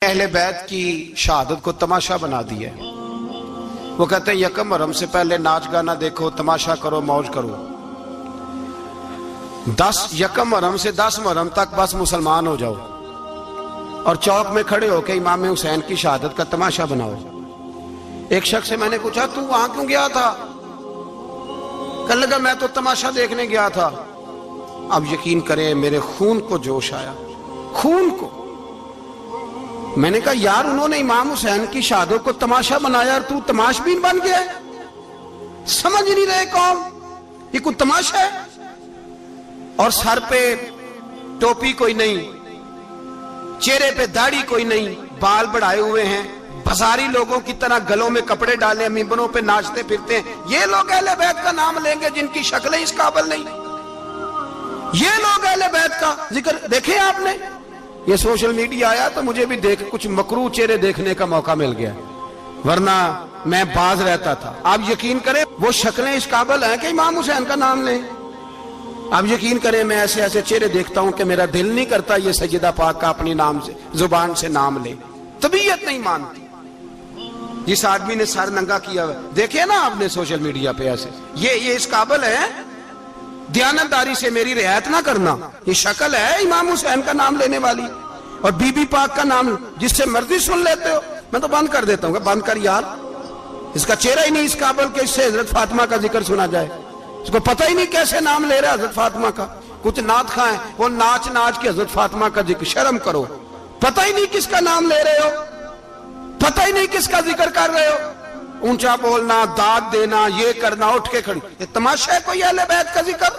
اہل بیت کی شہادت کو تماشا بنا دیا ہے۔ وہ کہتے ہیں یکم محرم سے پہلے ناچ گانا دیکھو، تماشا کرو، موج کرو۔ 10 یکم محرم سے 10 محرم تک بس مسلمان ہو جاؤ اور چوک میں کھڑے ہو کے امام حسین کی شہادت کا تماشا بناؤ۔ ایک شخص سے میں نے پوچھا تو وہاں کیوں گیا تھا؟ کہنے لگا میں تو تماشا دیکھنے گیا تھا۔ اب یقین کریں میرے خون کو جوش آیا، خون کو۔ میں نے کہا یار انہوں نے امام حسین کی شہادت کو تماشا بنایا اور تو تماش بین بن گیا ہے؟ سمجھ نہیں رہے کون یہ کوئی تماشا ہے؟ اور سر پہ ٹوپی کوئی نہیں، چہرے پہ داڑھی کوئی نہیں، بال بڑھائے ہوئے ہیں، بازاری لوگوں کی طرح گلوں میں کپڑے ڈالے ممبروں پہ ناچتے پھرتے ہیں۔ یہ لوگ اہل بیت کا نام لیں گے جن کی شکلیں اس قابل نہیں؟ یہ لوگ اہل بیت کا ذکر دیکھیں آپ نے؟ یہ سوشل میڈیا آیا تو مجھے بھی کچھ مکروہ چہرے دیکھنے کا موقع مل گیا، ورنہ میں باز رہتا تھا۔ آپ یقین کریں وہ شکلیں اس قابل ہیں کہ امام حسین کا نام لیں؟ آپ یقین کریں میں ایسے ایسے چہرے دیکھتا ہوں کہ میرا دل نہیں کرتا یہ سیدہ پاک کا اپنی نام سے زبان سے نام لے، طبیعت نہیں مانتی۔ جس آدمی نے سر ننگا کیا ہوا دیکھے نا آپ نے سوشل میڈیا پہ، ایسے یہ اس قابل ہے دیانتداری سے میری رعایت نہ کرنا؟ یہ شکل ہے امام حسین کا نام لینے والی؟ اور بی بی پاک کا نام جس سے مرضی سن لیتے ہو؟ میں تو بند کر دیتا ہوں کہ بند کر یار، اس کا چہرہ ہی نہیں اس قابل کہ اس سے حضرت فاطمہ کا ذکر سنا جائے۔ اس کو پتہ ہی نہیں کیسے نام لے رہا حضرت فاطمہ کا۔ کچھ نعت خواہیں وہ ناچ ناچ کے حضرت فاطمہ کا ذکر، شرم کرو۔ پتہ ہی نہیں کس کا نام لے رہے ہو، پتہ ہی نہیں کس کا ذکر کر رہے ہو۔ اونچا بولنا، داد دینا، یہ کرنا، اٹھ کے کھڑی، یہ تماشا ہے کوئی اہل بیت کا ذکر؟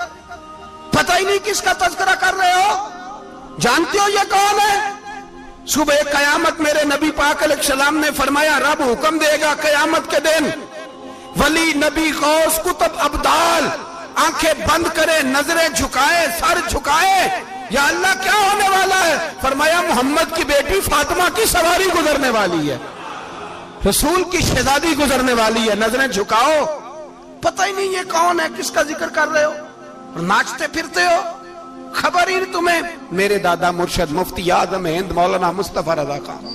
پتہ ہی نہیں کس کا تذکرہ کر رہے ہو؟ جانتے ہو یہ کون ہے؟ صبح قیامت میرے نبی پاک علیہ السلام نے فرمایا رب حکم دے گا قیامت کے دن، ولی، نبی، غوث، کتب، ابدال آنکھیں بند کرے، نظریں جھکائے، سر جھکائے، یا اللہ کیا ہونے والا ہے؟ فرمایا محمد کی بیٹی فاطمہ کی سواری گزرنے والی ہے، رسول کی شہزادی گزرنے والی ہے، نظریں جھکاؤ۔ پتہ ہی نہیں یہ کون ہے، کس کا ذکر کر رہے ہو اور ناچتے پھرتے ہو، خبر ہی نہیں تمہیں۔ میرے دادا مرشد مفتی اعظم ہند مولانا مصطفیٰ رضا خان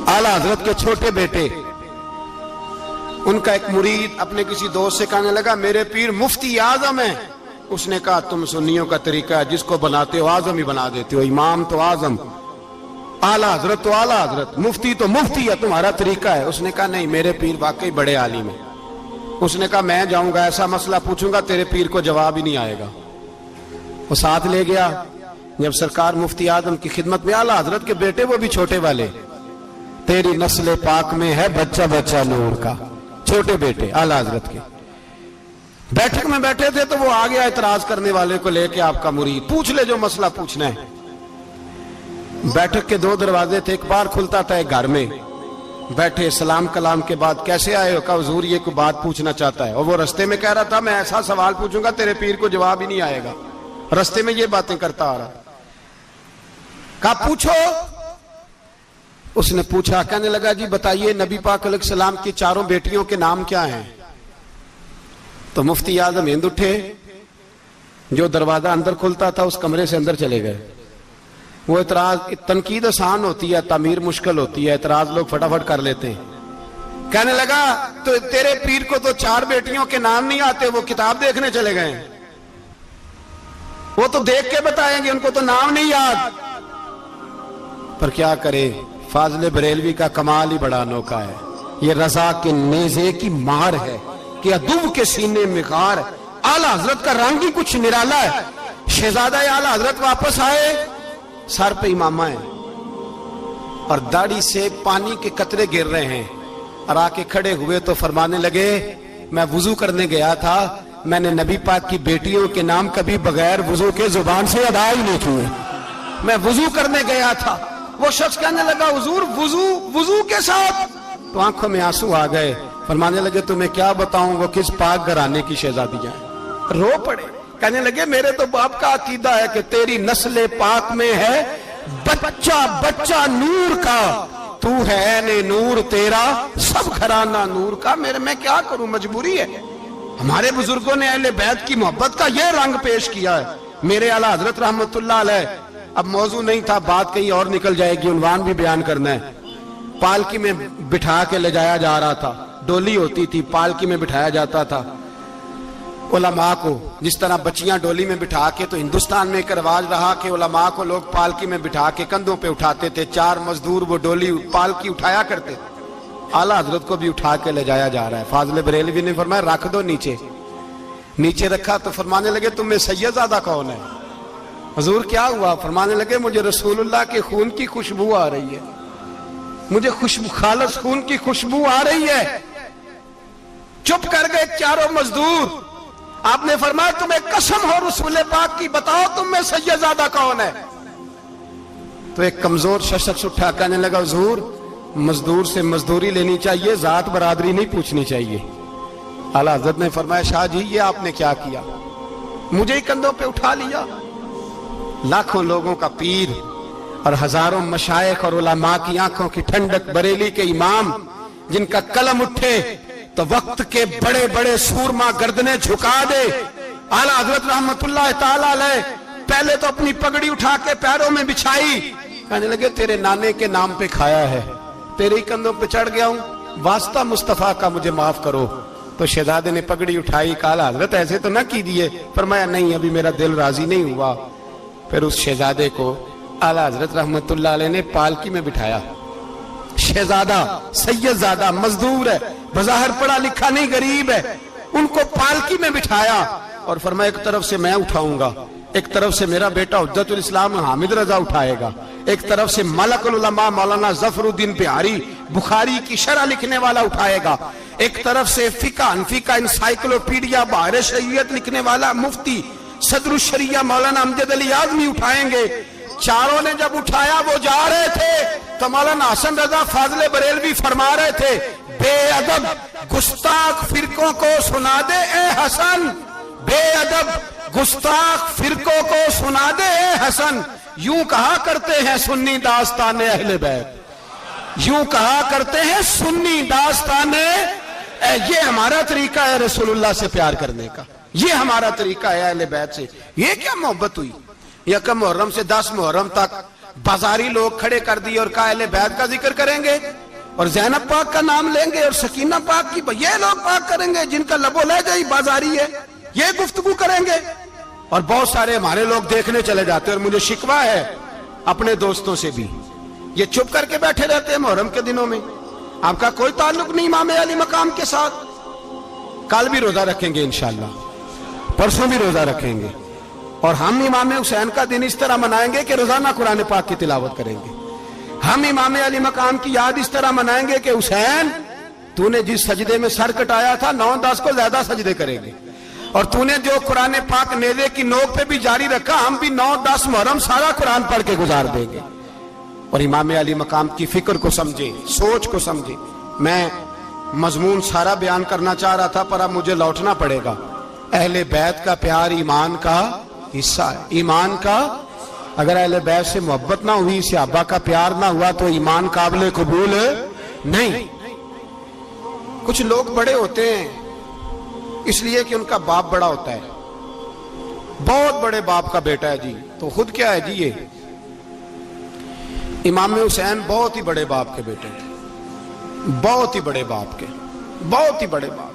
اعلیٰ حضرت کے چھوٹے بیٹے، ان کا ایک مرید اپنے کسی دوست سے کہنے لگا میرے پیر مفتی اعظم ہیں۔ اس نے کہا تم سنیوں کا طریقہ ہے جس کو بناتے ہو اعظم ہی بنا دیتے ہو، امام تو اعظم، اعلیٰ حضرت تو اعلیٰ حضرت، مفتی تو مفتی ہے، تمہارا طریقہ ہے۔ اس نے کہا نہیں میرے پیر واقعی بڑے عالم ہیں۔ اس نے کہا میں جاؤں گا ایسا مسئلہ پوچھوں گا تیرے پیر کو جواب ہی نہیں آئے گا۔ وہ ساتھ لے گیا، جب سرکار مفتی اعظم کی خدمت میں، اعلیٰ حضرت کے بیٹے وہ بھی چھوٹے والے، تیری نسل پاک میں ہے بچہ بچہ نور کا، چھوٹے بیٹے اعلیٰ حضرت کے بیٹھک میں بیٹھے تھے تو وہ آ گیا اعتراض کرنے والے کو لے کے، آپ کا مرید پوچھ لے جو مسئلہ پوچھنا ہے۔ بیٹھک کے 2 دروازے تھے، ایک بار کھلتا تھا ایک گھر میں بیٹھے، سلام کلام کے بعد کیسے آئے ہو؟ کہا حضور یہ کوئی بات پوچھنا چاہتا ہے، اور وہ رستے میں کہہ رہا تھا میں ایسا سوال پوچھوں گا تیرے پیر کو جواب ہی نہیں آئے گا، رستے میں یہ باتیں کرتا آ رہا۔ کہا پوچھو۔ اس نے پوچھا، کہنے لگا جی بتائیے نبی پاک علیہ السلام کی 4 بیٹیوں کے نام کیا ہیں؟ تو مفتی اعظم ہند اٹھے، جو دروازہ اندر کھلتا تھا اس کمرے سے اندر چلے گئے۔ وہ اعتراض، تنقید آسان ہوتی ہے، تعمیر مشکل ہوتی ہے، اعتراض لوگ فٹافٹ کر لیتے ہیں۔ کہنے لگا تو تیرے پیر کو تو 4 بیٹیوں کے نام نہیں آتے، وہ کتاب دیکھنے چلے گئے ہیں، وہ تو دیکھ کے بتائیں گے، ان کو تو نام نہیں یاد۔ پر کیا کرے، فاضل بریلوی کا کمال ہی بڑا انوکھا ہے، یہ رضا کے نیزے کی مار ہے کہ عدو کے سینے میں غار۔ اعلیٰ حضرت کا رنگ ہی کچھ نرالا ہے۔ شہزادہ اعلیٰ حضرت واپس آئے، سر پہ امامہ ہے اور داڑھی سے پانی کے قطرے گر رہے ہیں، اور آ کے کھڑے ہوئے تو فرمانے لگے میں وضو کرنے گیا تھا، میں نے نبی پاک کی بیٹیوں کے نام کبھی بغیر وضو کے زبان سے ادا ہی نہیں کیے، میں وضو کرنے گیا تھا۔ وہ شخص کہنے لگا حضور وضو کے ساتھ؟ تو آنکھوں میں آنسو آ گئے، فرمانے لگے تمہیں کیا بتاؤں وہ کس پاک گھرانے کی شہزادیاں ہیں۔ رو پڑے، کہنے لگے میرے تو باپ کا عقیدہ ہے کہ تیری نسل پاک میں ہے بچہ بچہ نور کا، تو ہے نے نور تیرا سب گھرانہ نور کا۔ میں کیا کروں، مجبوری ہے۔ ہمارے بزرگوں نے اہل بیت کی محبت کا یہ رنگ پیش کیا ہے۔ میرے اعلیٰ حضرت رحمت اللہ علیہ اب موضوع نہیں تھا, بات کہیں اور نکل جائے گی, عنوان بھی بیان کرنا ہے. پالکی میں بٹھا کے لے جایا جا رہا تھا, ڈولی ہوتی تھی, پالکی میں بٹھایا جاتا تھا علماء کو. جس طرح بچیاں ڈولی میں بٹھا کے, تو ہندوستان میں ایک رواج رہا کہ علماء کو لوگ پالکی میں بٹھا کے کندھوں پہ اٹھاتے تھے, 4 مزدور وہ ڈولی پالکی اٹھایا کرتے تھے. اعلیٰ حضرت کو بھی اٹھا کے لے جایا جا رہا ہے. فاضل بریلوی نے فرمایا رکھ دو نیچے. نیچے رکھا تو فرمانے لگے تم میں سید زادہ کون ہے؟ حضور کیا ہوا؟ فرمانے لگے مجھے رسول اللہ کے خون کی خوشبو آ رہی ہے, مجھے خالص خون کی خوشبو آ رہی ہے. چپ کر گئے چاروں مزدور. آپ نے فرمایا تمہیں قسم ہو رسول پاک کی, بتاؤ تم میں سید زادہ کون ہے؟ تو ایک کمزور شخص اٹھا کہنے لگا حضور مزدور سے مزدوری لینی چاہیے, ذات برادری نہیں پوچھنی چاہیے. اعلیٰ حضرت نے فرمایا شاہ جی یہ آپ نے کیا کیا, مجھے ہی کندھوں پہ اٹھا لیا. لاکھوں لوگوں کا پیر اور ہزاروں مشائخ اور علماء کی آنکھوں کی ٹھنڈک, بریلی کے امام جن کا قلم اٹھے تو وقت کے بڑے بڑے سورما گردنیں جھکا دے. اعلیٰ حضرت رحمت اللہ تعالی علیہ پہلے تو اپنی پگڑی اٹھا کے پیروں میں بچھائی, کہنے لگے تیرے نانے کے نام پہ کھایا ہے, تیرے ہی کندھوں پہ چڑھ گیا ہوں, واسطہ مصطفیٰ کا مجھے معاف کرو. تو شہزادے نے پگڑی اٹھائی, کہا اعلیٰ حضرت ایسے تو نہ کیجیے. فرمایا نہیں ابھی میرا دل راضی نہیں ہوا. پھر اس شہزادے کو اعلیٰ حضرت رحمت اللہ علیہ نے پالکی میں بٹھایا. شہزادہ سید زادہ مزدور ہے, بظاہر پڑھا لکھا نہیں, غریب ہے, ان کو پالکی میں بٹھایا اور فرمایا ایک طرف سے میں اٹھاؤں گا, ایک طرف سے میرا بیٹا حجت الاسلام حامد رضا اٹھائے گا, ایک طرف سے ملک العلماء مولانا ظفر الدین بہاری بخاری کی شرح لکھنے والا اٹھائے گا, ایک طرف سے فقہ حنفی کا انسائیکلوپیڈیا بحر شریعت لکھنے والا مفتی صدر الشریعہ مولانا امجد علی اعظمی اٹھائیں گے. چاروں نے جب اٹھایا وہ جا رہے تھے تو مولانا حسن رضا فاضل بریلوی فرما رہے تھے بے ادب گستاخ فرقوں کو سنا دے اے حسن, بے ادب گستاخ فرقوں کو سنا دے اے حسن. یوں کہا کرتے ہیں سنی داستان اہل بیت, یوں کہا کرتے ہیں سنی داستان. یہ ہمارا طریقہ ہے رسول اللہ سے پیار کرنے کا, یہ ہمارا طریقہ ہے اہل بیت سے. یہ کیا محبت ہوئی؟ یکم محرم سے 10 محرم تک بازاری لوگ کھڑے کر دیے اور کہا اہل بیت کا ذکر کریں گے اور زینب پاک کا نام لیں گے اور سکینہ پاک کی, یہ لوگ پاک کریں گے جن کا لب و لہجہ ہی بازاری ہے, یہ گفتگو کریں گے. اور بہت سارے ہمارے لوگ دیکھنے چلے جاتے ہیں, اور مجھے شکوہ ہے اپنے دوستوں سے بھی, یہ چپ کر کے بیٹھے رہتے ہیں محرم کے دنوں میں. آپ کا کوئی تعلق نہیں امام علی مقام کے ساتھ. کل بھی روزہ رکھیں گے انشاءاللہ, پرسوں بھی روزہ رکھیں گے, اور ہم امام حسین کا دن اس طرح منائیں گے کہ روزانہ قرآن پاک کی تلاوت کریں گے. ہم امام علی مقام کی یاد اس طرح منائیں گے کہ حسین تو نے جس سجدے میں سر کٹایا تھا 9-10 کو زیادہ سجدے کریں گے, اور تو نے جو قرآن پاک نیزے کی نوک پہ بھی جاری رکھا, ہم بھی 9-10 محرم سارا قرآن پڑھ کے گزار دیں گے. اور امام علی مقام کی فکر کو سمجھے, سوچ کو سمجھے. میں مضمون سارا بیان کرنا چاہ رہا تھا پر اب مجھے لوٹنا پڑے گا. اہل بیت کا پیار ایمان کا حصہ ہے, ایمان کا. اگر اہل بیت سے محبت نہ ہوئی, صحابہ کا پیار نہ ہوا تو ایمان قابل قبول نہیں. کچھ لوگ بڑے ہوتے ہیں اس لیے کہ ان کا باپ بڑا ہوتا ہے, بہت بڑے باپ کا بیٹا ہے جی, تو خود کیا ہے جی, یہ امام حسین بہت ہی بڑے باپ کے بیٹے تھے, بہت ہی بڑے باپ کے, بہت ہی بڑے باپ.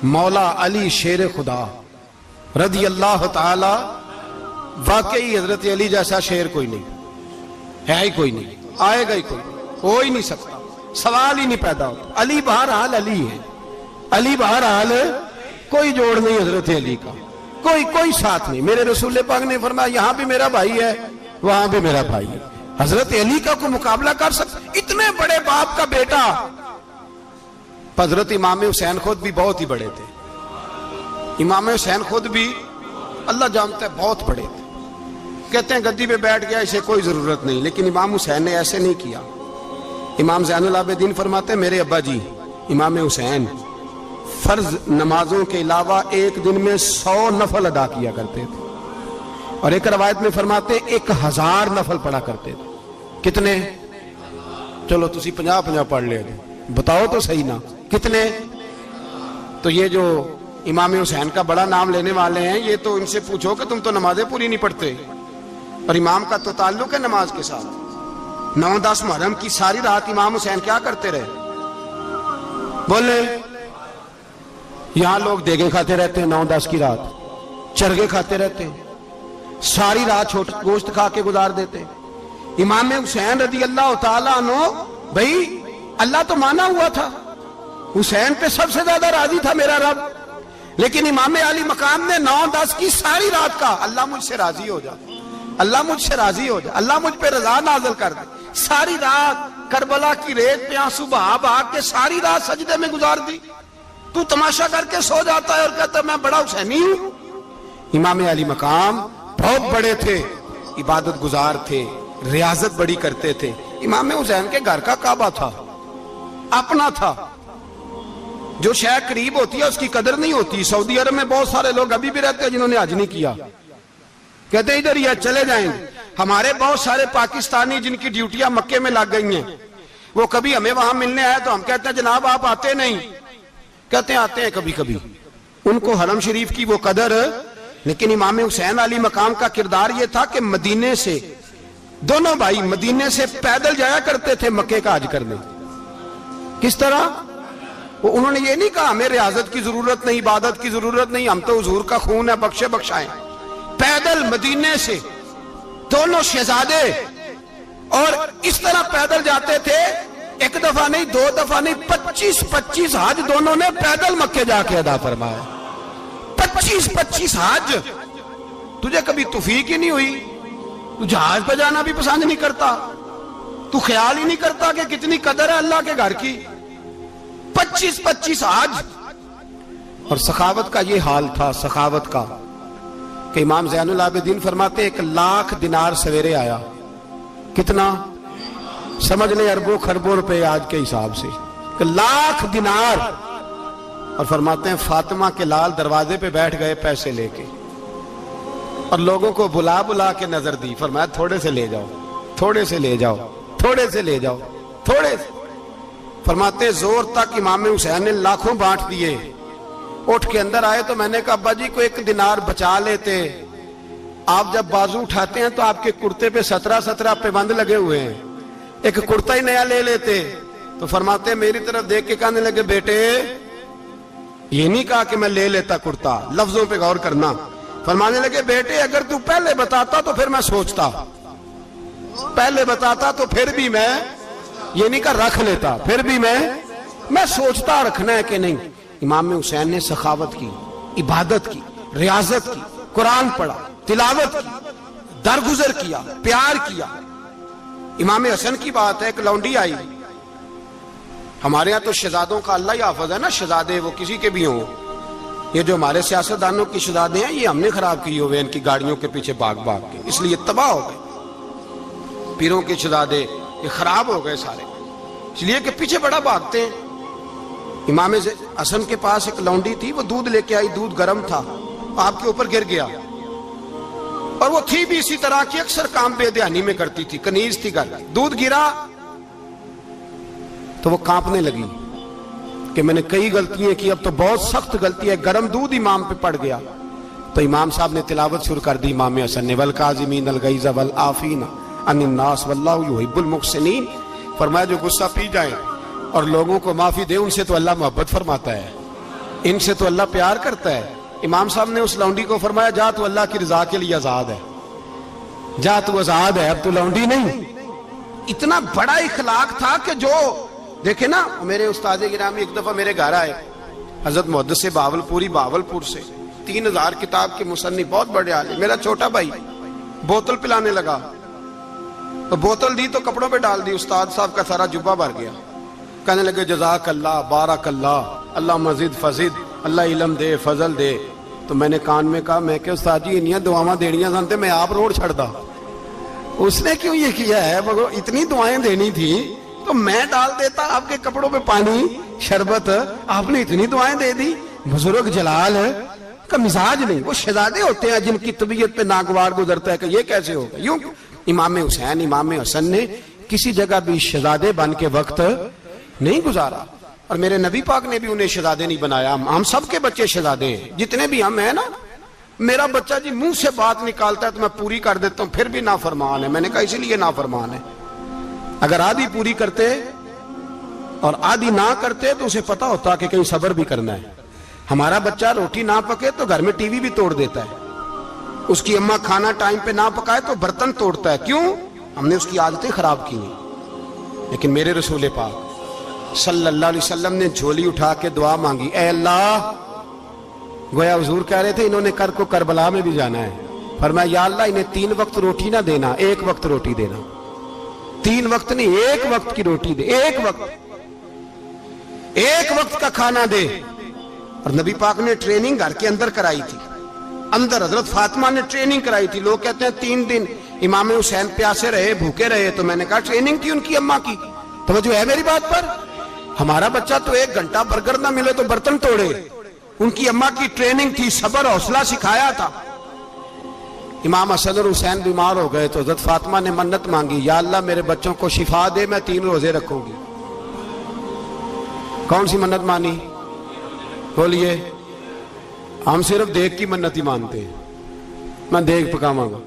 مولا علی شیر خدا رضی اللہ تعالی, واقعی حضرت علی جیسا شیر کوئی نہیں ہے, ہی کوئی نہیں, آئے گا ہی کوئی نہیں, ہو ہی نہیں سکتا, سوال ہی نہیں پیدا ہوتا. علی بہرحال علی ہے, علی بہرحال کوئی جوڑ نہیں حضرت علی کا, کوئی ساتھ نہیں. میرے رسول پاک نے فرمایا یہاں بھی میرا بھائی ہے وہاں بھی میرا بھائی ہے, حضرت علی کا کوئی مقابلہ کر سکتا؟ اتنے بڑے باپ کا بیٹا. حضرت امام حسین خود بھی بہت ہی بڑے تھے, امام حسین خود بھی اللہ جانتا ہے بہت بڑے تھے. کہتے ہیں گدی پہ بیٹھ گیا اسے کوئی ضرورت نہیں, لیکن امام حسین نے ایسے نہیں کیا. امام زین العابدین فرماتے ہیں میرے ابا جی امام حسین فرض نمازوں کے علاوہ ایک دن میں 100 نفل ادا کیا کرتے تھے, اور ایک روایت میں فرماتے ہیں 1000 نفل پڑھا کرتے تھے. کتنے؟ چلو تسی 50 پڑھ لے, بتاؤ تو صحیح نا کتنے. تو یہ جو امام حسین کا بڑا نام لینے والے ہیں, یہ تو ان سے پوچھو کہ تم تو نمازیں پوری نہیں پڑھتے. اور امام کا تو تعلق ہے نماز کے ساتھ۔ 9-10 محرم کی ساری رات امام حسین کیا کرتے رہے؟ بولے یہاں لوگ دیگیں کھاتے رہتے ہیں 9-10 کی رات، چرگے کھاتے رہتے ہیں، ساری رات گوشت کھا کے گزار دیتے۔ امام حسین رضی اللہ تعالیٰ عنہ، بھائی اللہ تو مانا ہوا تھا، حسین پہ سب سے زیادہ راضی تھا میرا رب، لیکن امام علی مقام نے 9-10 کی ساری رات کا اللہ مجھ سے راضی ہو جا، اللہ مجھ سے راضی ہو جا، اللہ مجھ پہ رضا نازل کر دے۔ ساری رات کربلا کی ریت پہ آنسو بہا بہا کے ساری رات سجدے میں گزار دی۔ تو تماشا کر کے سو جاتا ہے اور کہتا ہے میں بڑا حسینی ہوں۔ امام علی مقام بہت بڑے تھے، عبادت گزار تھے، ریاضت بڑی کرتے تھے۔ امام حسین کے گھر کا کعبہ تھا، اپنا تھا، جو شے قریب ہوتی ہے اس کی قدر نہیں ہوتی۔ سعودی عرب میں بہت سارے لوگ ابھی بھی رہتے ہیں جنہوں نے حج نہیں کیا، کہتے ہیں ادھر ہی چلے جائیں گے۔ ہمارے بہت سارے پاکستانی جن کی ڈیوٹیاں مکے میں لگ گئی ہیں، وہ کبھی ہمیں وہاں ملنے آئے تو ہم کہتے ہیں جناب آپ آتے نہیں، کہتے ہیں آتے ہیں کبھی کبھی۔ ان کو حرم شریف کی وہ قدر، لیکن امام حسین علی مقام کا کردار یہ تھا کہ مدینے سے دونوں بھائی مدینے سے پیدل جایا کرتے تھے مکے کا حج کرنے۔ کس طرح؟ انہوں نے یہ نہیں کہا ہمیں ریاضت کی ضرورت نہیں، عبادت کی ضرورت نہیں، ہم تو حضور کا خون ہے، بخشے بخشائیں۔ پیدل مدینے سے دونوں شہزادے، اور اس طرح پیدل جاتے تھے، ایک دفعہ نہیں، 2 دفعہ نہیں، 25 حج دونوں نے پیدل مکے جا کے ادا فرمایا۔ 25 حج۔ تجھے کبھی توفیق ہی نہیں ہوئی؟ تو جہاز پہ جانا بھی پسند نہیں کرتا، تو خیال ہی نہیں کرتا کہ کتنی قدر ہے اللہ کے گھر کی۔ 25 حج۔ اور سخاوت کا یہ حال تھا، سخاوت کا، کہ امام زین العابدین فرماتے 1,00,000 دینار سویرے آیا۔ کتنا؟ سمجھ لیں اربوں خربوں روپے آج کے حساب سے، 1,00,000 دینار۔ اور فرماتے ہیں فاطمہ کے لال دروازے پہ بیٹھ گئے پیسے لے کے، اور لوگوں کو بلا بلا کے نظر دی، فرمایا تھوڑے سے لے جاؤ، تھوڑے سے لے جاؤ، تھوڑے سے لے جاؤ، تھوڑے سے۔ فرماتے زور تک امام حسین نے لاکھوں بانٹ دیے۔ اٹھ کے اندر آئے تو میں نے کہا ابا جی کو 1 دینار بچا لیتے، آپ جب بازو اٹھاتے ہیں تو آپ کے کرتے پہ 17 پابند لگے ہوئے ہیں، ایک کرتا ہی نیا لے لیتے۔ تو فرماتے میری طرف دیکھ کے کہنے لگے بیٹے یہ نہیں کہا کہ میں لے لیتا کرتا، لفظوں پہ غور کرنا۔ فرمانے لگے بیٹے اگر تو پہلے بتاتا تو پھر میں سوچتا، پہلے بتاتا تو پھر بھی میں یہ نہیں کہا رکھ لیتا، پھر بھی میں سوچتا رکھنا ہے کہ نہیں۔ امام حسین نے سخاوت کی، عبادت کی، ریاضت کی، قرآن پڑھا، تلاوت کی، درگزر کیا، پیار کیا۔ امام حسن کی بات ہے، ایک لونڈی آئی، ہمارے ہاں تو شہزادوں کا اللہ ہی حافظ ہے نا، شہزادے وہ کسی کے بھی ہوں، یہ جو ہمارے سیاستدانوں کی شہزادے ہیں یہ ہم نے خراب کیے ہوئے، ان کی گاڑیوں کے پیچھے بھاگ بھاگ کے، اس لیے تباہ ہو گئے۔ پیروں کے شہزادے یہ خراب ہو گئے سارے، اس لیے کہ پیچھے بڑا بھاگتے ہیں۔ امام حسن کے پاس ایک لونڈی تھی، وہ دودھ لے کے آئی، دودھ گرم تھا، آپ کے اوپر گر گیا، اور وہ تھی بھی اسی طرح کی، اکثر کام بے دھیانی میں کرتی تھی، کنیز تھی گھر، دودھ گرا تو وہ کانپنے لگی کہ میں نے کئی غلطیاں کی، اب تو بہت سخت غلطی ہے، گرم دودھ امام پہ پڑ گیا۔ تو امام صاحب نے تلاوت شروع کر دی، امام حسن نے والکاظمین الغیظ والعافین عن الناس واللہ یحب المحسنین۔ فرمایا جو غصہ پی جائیں اور لوگوں کو معافی دے، ان سے تو اللہ محبت فرماتا ہے، ان سے تو اللہ پیار کرتا ہے۔ امام صاحب نے اس لونڈی کو فرمایا جا تو اللہ کی رضا کے لیے آزاد ہے، جا تو آزاد ہے، اب تو لونڈی نہیں۔ اتنا بڑا اخلاق تھا کہ جو دیکھیں نا، میرے استاد گرامی ایک دفعہ میرے گھر آئے، حضرت محدث باولپوری، باولپور سے، 3000 کتاب کے مصنف، بہت بڑے عالم، میرا چھوٹا بھائی بوتل پلانے لگا، تو بوتل دی تو کپڑوں پہ ڈال دی، استاد صاحب کا سارا جبہ بھر گیا۔ کہنے لگے جزاک اللہ، بارک اللہ، اللہ مزید فزید، اللہ علم دے، فضل دے۔ تو میں نے کان میں کہا، میں کہ استاد جی انیاں دعاواں دینیاں سنتے میں آپ روڑ چھڑ دا، اس نے کیوں یہ کیا ہے؟ اتنی دعائیں دینی تھی تو میں ڈال دیتا آپ کے کپڑوں پہ پانی شربت، آپ نے اتنی دعائیں دے دی۔ بزرگ جلال کا مزاج نہیں، وہ شہزادے ہوتے ہیں جن کی طبیعت پہ ناگوار گزرتا ہے کہ یہ کیسے ہوگا۔ یوں امام حسین، امام حسن نے کسی جگہ بھی شہزادے بن کے وقت نہیں گزارا، اور میرے نبی پاک نے بھی انہیں شہزادے نہیں بنایا۔ ہم سب کے بچے شہزادے ہیں، جتنے بھی ہم ہیں نا، میرا بچہ جی منہ سے بات نکالتا ہے تو میں پوری کر دیتا ہوں، پھر بھی نافرمان ہے۔ میں نے کہا اسی لیے نافرمان ہے، اگر آدھی پوری کرتے اور آدھی نہ کرتے تو اسے پتا ہوتا کہ کہیں صبر بھی کرنا ہے۔ ہمارا بچہ روٹی نہ پکے تو گھر میں ٹی وی بھی توڑ دیتا ہے، اس کی اماں کھانا ٹائم پہ نہ پکائے تو برتن توڑتا ہے، کیوں؟ ہم نے اس کی عادتیں خراب کی ہیں۔ لیکن میرے رسول پاک صلی اللہ علیہ وسلم نے جھولی اٹھا کے دعا مانگی، اے اللہ، گویا حضور کہہ رہے تھے انہوں نے کر کو کربلا میں بھی جانا ہے، فرمایا یا اللہ انہیں 3 وقت روٹی نہ دینا، 1 وقت روٹی دینا، 3 وقت نہیں، 1 وقت کی روٹی دے، 1 وقت کا کھانا دے۔ اور نبی پاک نے ٹریننگ گھر کے اندر کرائی تھی، اندر حضرت فاطمہ نے ٹریننگ کرائی تھی۔ لوگ کہتے ہیں 3 دن امام حسین پیاسے رہے، بھوکے رہے، تو میں نے کہا ٹریننگ تھی ان کی اماں کی۔ توجہ ہے میری بات پر؟ ہمارا بچہ تو 1 گھنٹہ برگر نہ ملے تو برتن توڑے، ان کی اماں کی ٹریننگ تھی، صبر حوصلہ سکھایا تھا۔ امام حسن اور حسین بیمار ہو گئے تو حضرت فاطمہ نے منت مانگی، یا اللہ میرے بچوں کو شفا دے، میں 3 روزے رکھوں گی۔ کون سی منت مانی؟ بولیے۔ ہم صرف دیکھ کی منت ہی مانتے ہیں، میں دیکھ پکاواں گا۔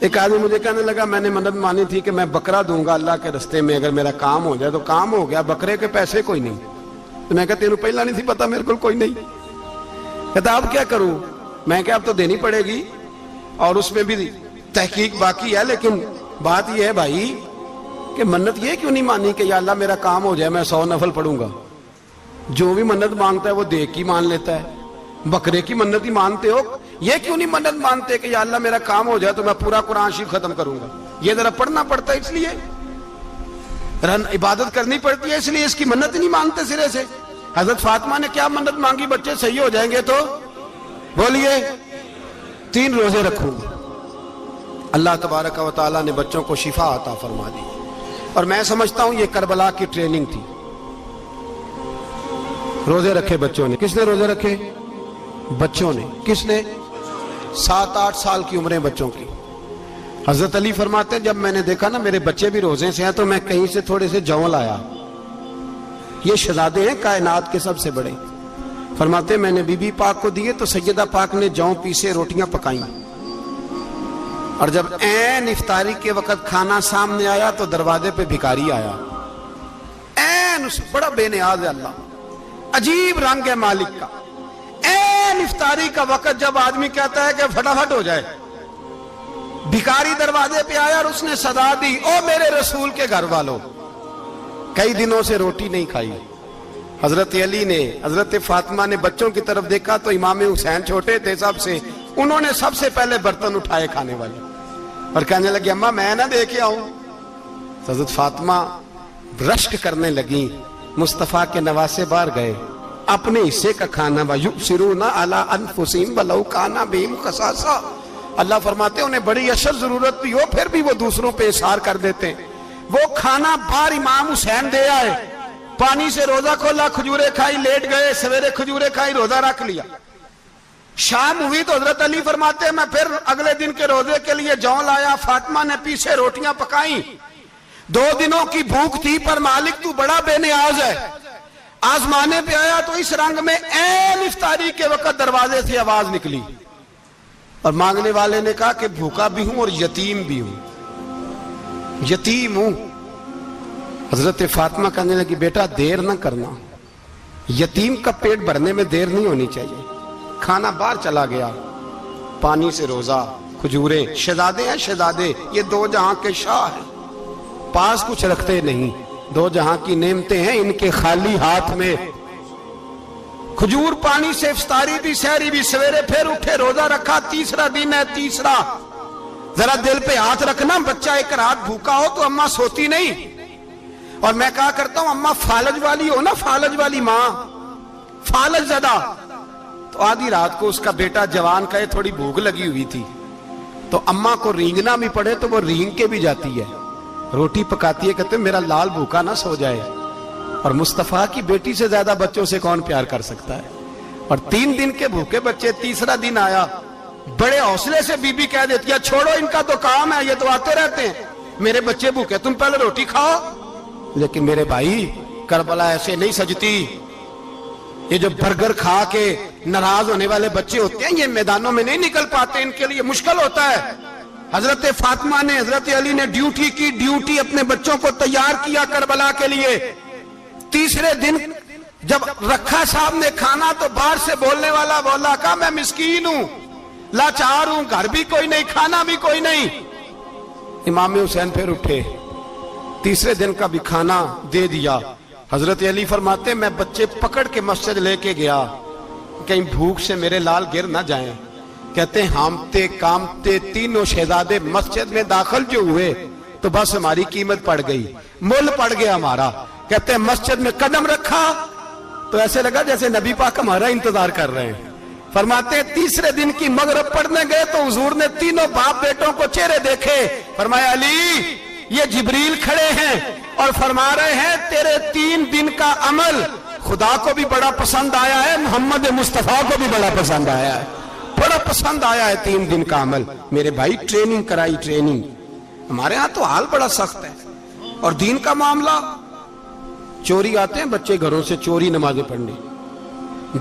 ایک آدمی مجھے کہنے لگا میں نے منت مانی تھی کہ میں بکرا دوں گا اللہ کے رستے میں، اگر میرا کام ہو جائے، تو کام ہو گیا، بکرے کے پیسے کوئی نہیں۔ تو میں کہا تینوں پہلا نہیں تھی پتا میرے کو کوئی نہیں؟ کہتا اب کیا کروں؟ میں کہا اب تو دینی پڑے گی، اور اس میں بھی تحقیق باقی ہے، لیکن بات یہ ہے بھائی کہ منت یہ کیوں نہیں مانی کہ یا اللہ میرا کام ہو جائے، میں 100 نفل پڑھوں گا؟ جو بھی منت مانگتا ہے وہ دیکھ کی مان لیتا ہے، بکرے کی منت ہی مانتے ہو، یہ کیوں نہیں منت مانتے کہ یا اللہ میرا کام ہو جائے تو میں پورا قرآن شریف ختم کروں گا؟ یہ ذرا پڑھنا پڑتا ہے، اس لیے عبادت کرنی پڑتی ہے، اس لیے اس کی منت ہی نہیں مانتے سرے سے۔ حضرت فاطمہ نے کیا منت مانگی؟ بچے صحیح ہو جائیں گے تو بولیے 3 روزے رکھوں گا۔ اللہ تبارک و تعالیٰ نے بچوں کو شفا عطا فرما دی، اور میں سمجھتا ہوں یہ کربلا کی ٹریننگ تھی۔ روزے رکھے بچوں نے، کس نے روزے رکھے؟ بچوں نے۔ کس نے؟ 7-8 سال کی عمریں بچوں کی۔ حضرت علی فرماتے ہیں جب میں نے دیکھا نا میرے بچے بھی روزے سے ہیں تو میں کہیں سے تھوڑے سے جوں لایا، یہ شہزادے ہیں کائنات کے سب سے بڑے۔ فرماتے ہیں میں نے بی بی پاک کو دیے تو سیدہ پاک نے جوں پیسے روٹیاں پکائیں، اور جب عین افطاری کے وقت کھانا سامنے آیا تو دروازے پہ بھکاری آیا، عین اس بڑا بے نیاز ہے اللہ، عجیب رنگ ہے مالک کا۔ عین افطاری کا وقت جب آدمی کہتا ہے کہ فٹافٹ ہو جائے، بھکاری دروازے پہ آیا اور اس نے صدا دی، او میرے رسول کے گھر والوں، کئی دنوں سے روٹی نہیں کھائی۔ حضرت علی نے، حضرت فاطمہ نے بچوں کی طرف دیکھا تو امام حسین چھوٹے تھے سب سے، انہوں نے سب سے پہلے برتن اٹھائے کھانے والے، اور کہنے لگے اماں میں نہ دے کے آؤں؟ حضرت فاطمہ رشک کرنے لگی، مصطفیٰ کے نواسے باہر گئے، اپنے حصے کا کھانا وَيُؤْثِرُونَ عَلَىٰ أَنفُسِهِمْ وَلَوْ كَانَ بِهِمْ خَصَاصَةٌ، اللہ فرماتے ہیں انہیں بڑی اشد ضرورت بھی ہو پھر بھی وہ دوسروں پہ اثار کر دیتے ہیں۔ وہ کھانا باہر امام حسین دے آئے، پانی سے روزہ کھولا، کھجورے کھائی، لیٹ گئے، سویرے کھجورے کھائی، روزہ رکھ لیا۔ شام ہوئی تو حضرت علی فرماتے ہیں میں پھر اگلے دن کے روزے کے لیے جوں لایا، فاطمہ نے پیچھے روٹیاں پکائیں، 2 دنوں کی بھوک تھی پر مالک تو بڑا بے نیاز ہے۔ آزمانے پہ آیا تو اس رنگ میں عین افطاری کے وقت دروازے سے آواز نکلی، اور مانگنے والے نے کہا کہ بھوکا بھی ہوں اور یتیم بھی ہوں، یتیم ہوں۔ حضرت فاطمہ کہنے لگی بیٹا دیر نہ کرنا، یتیم کا پیٹ بھرنے میں دیر نہیں ہونی چاہیے۔ کھانا باہر چلا گیا، پانی سے روزہ، کھجورے، شہزادے ہیں شہزادے، یہ 2 جہاں کے شاہ ہیں، پاس کچھ رکھتے نہیں، 2 جہاں کی نعمتیں ہیں ان کے خالی ہاتھ میں۔ کھجور پانی سے افطاری بھی، سحری بھی، سویرے پھر اٹھے، روزہ رکھا، 3را دن ہے، 3را۔ ذرا دل پہ ہاتھ رکھنا، بچہ ایک رات بھوکا ہو تو اماں سوتی نہیں، اور میں کہا کرتا ہوں اماں فالج والی ہو نا، فالج والی ماں، فالج زدہ، تو آدھی رات کو اس کا بیٹا جوان کہے تھوڑی بھوک لگی ہوئی تھی، تو اماں کو رینگنا بھی پڑے تو وہ رینگ کے بھی جاتی ہے، روٹی پکاتی ہے، کہتے ہیں میرا لال بھوکا نہ سو جائے۔ اور مصطفیٰ کی بیٹی سے زیادہ بچوں سے کون پیار کر سکتا ہے؟ اور 3 دن کے بھوکے بچے، 3را دن آیا، بڑے حوصلے سے بی بی کہہ دیتی ہے چھوڑو ان کا تو کام ہے، یہ تو آتے رہتے ہیں، میرے بچے بھوکے، تم پہلے روٹی کھاؤ۔ لیکن میرے بھائی کربلا ایسے نہیں سجتی، یہ جو برگر کھا کے ناراض ہونے والے بچے ہوتے ہیں یہ میدانوں میں نہیں نکل پاتے، ان کے لیے مشکل ہوتا ہے۔ حضرت فاطمہ نے، حضرت علی نے ڈیوٹی کی، ڈیوٹی اپنے بچوں کو تیار کیا کربلا کے لیے۔ تیسرے دن جب رکھا صاحب نے کھانا تو باہر سے بولنے والا بولا کہا میں مسکین ہوں، لاچار ہوں، گھر بھی کوئی نہیں، کھانا بھی کوئی نہیں۔ امام حسین پھر اٹھے، تیسرے دن کا بھی کھانا دے دیا۔ حضرت علی فرماتے میں بچے پکڑ کے مسجد لے کے گیا، کہیں بھوک سے میرے لال گر نہ جائیں۔ کہتے ہیں ہامتے کامتے تینوں شہزادے مسجد میں داخل جو ہوئے تو بس ہماری قیمت پڑ گئی، مول پڑ گیا ہمارا۔ کہتے ہیں مسجد میں قدم رکھا تو ایسے لگا جیسے نبی پاک ہمارا انتظار کر رہے ہیں۔ فرماتے ہیں تیسرے دن کی مغرب پڑھنے گئے تو حضور نے تینوں باپ بیٹوں کو چہرے دیکھے، فرمایا علی یہ جبریل کھڑے ہیں اور فرما رہے ہیں تیرے 3 دن کا عمل خدا کو بھی بڑا پسند آیا ہے، محمد مصطفیٰ کو بھی بڑا پسند آیا ہے، بڑا پسند آیا ہے 3 دن کا عمل۔ میرے بھائی ٹریننگ کرائی، ٹریننگ۔ ہمارے ہاں تو حال بڑا سخت ہے، اور دین کا معاملہ چوری آتے ہیں بچے گھروں سے چوری نمازیں پڑھنے،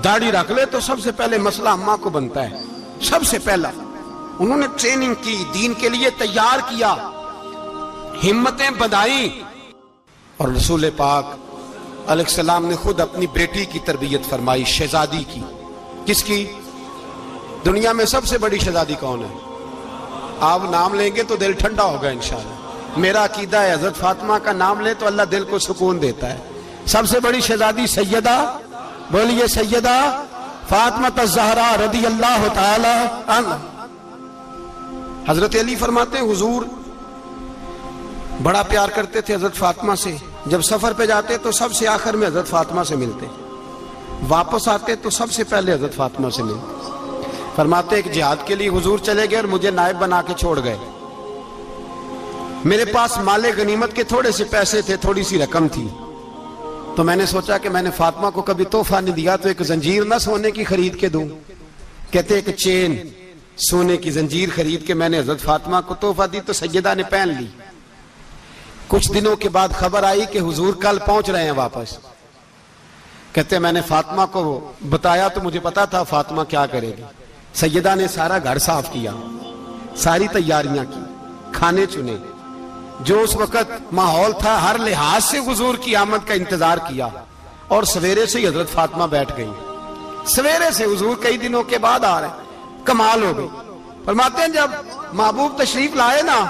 داڑھی رکھ لے تو سب سے پہلے مسئلہ اماں کو بنتا ہے، سب سے پہلا۔ انہوں نے ٹریننگ کی، دین کے لیے تیار کیا، ہمتیں بدھائیں، اور رسول پاک علیہ السلام نے خود اپنی بیٹی کی تربیت فرمائی، شہزادی کی۔ کس کی؟ دنیا میں سب سے بڑی شہزادی کون ہے؟ آپ نام لیں گے تو دل ٹھنڈا ہوگا انشاءاللہ۔ میرا عقیدہ ہے حضرت فاطمہ کا نام لے تو اللہ دل کو سکون دیتا ہے۔ سب سے بڑی شہزادی سیدہ، بولیے سیدہ فاطمہ الزہرا رضی اللہ تعالی عنہ۔ حضرت علی فرماتے ہیں حضور بڑا پیار کرتے تھے حضرت فاطمہ سے، جب سفر پہ جاتے تو سب سے آخر میں حضرت فاطمہ سے ملتے، واپس آتے تو سب سے پہلے حضرت فاطمہ سے ملتے۔ فرماتے ایک جہاد کے لیے حضور چلے گئے اور مجھے نائب بنا کے چھوڑ گئے، میرے پاس مال غنیمت کے تھوڑے سے پیسے تھے، تھوڑی سی رقم تھی، تو میں نے سوچا کہ میں نے فاطمہ کو کبھی تحفہ نہیں دیا تو ایک زنجیر نہ سونے کی خرید کے دوں۔ کہتے ایک چین سونے کی زنجیر خرید کے میں نے حضرت فاطمہ کو تحفہ دی تو سیدہ نے پہن لی۔ کچھ دنوں کے بعد خبر آئی کہ حضور کل پہنچ رہے ہیں واپس۔ کہتے میں نے فاطمہ کو بتایا تو مجھے پتا تھا فاطمہ کیا کرے گی۔ سیدہ نے سارا گھر صاف کیا، ساری تیاریاں کی، کھانے چنے، جو اس وقت ماحول تھا ہر لحاظ سے حضور کی آمد کا انتظار کیا، اور سویرے سے ہی حضرت فاطمہ بیٹھ گئی۔ سویرے سے حضور کئی دنوں کے بعد آ رہے ہیں، کمال ہو گئی۔ فرماتے ہیں جب محبوب تشریف لائے نا،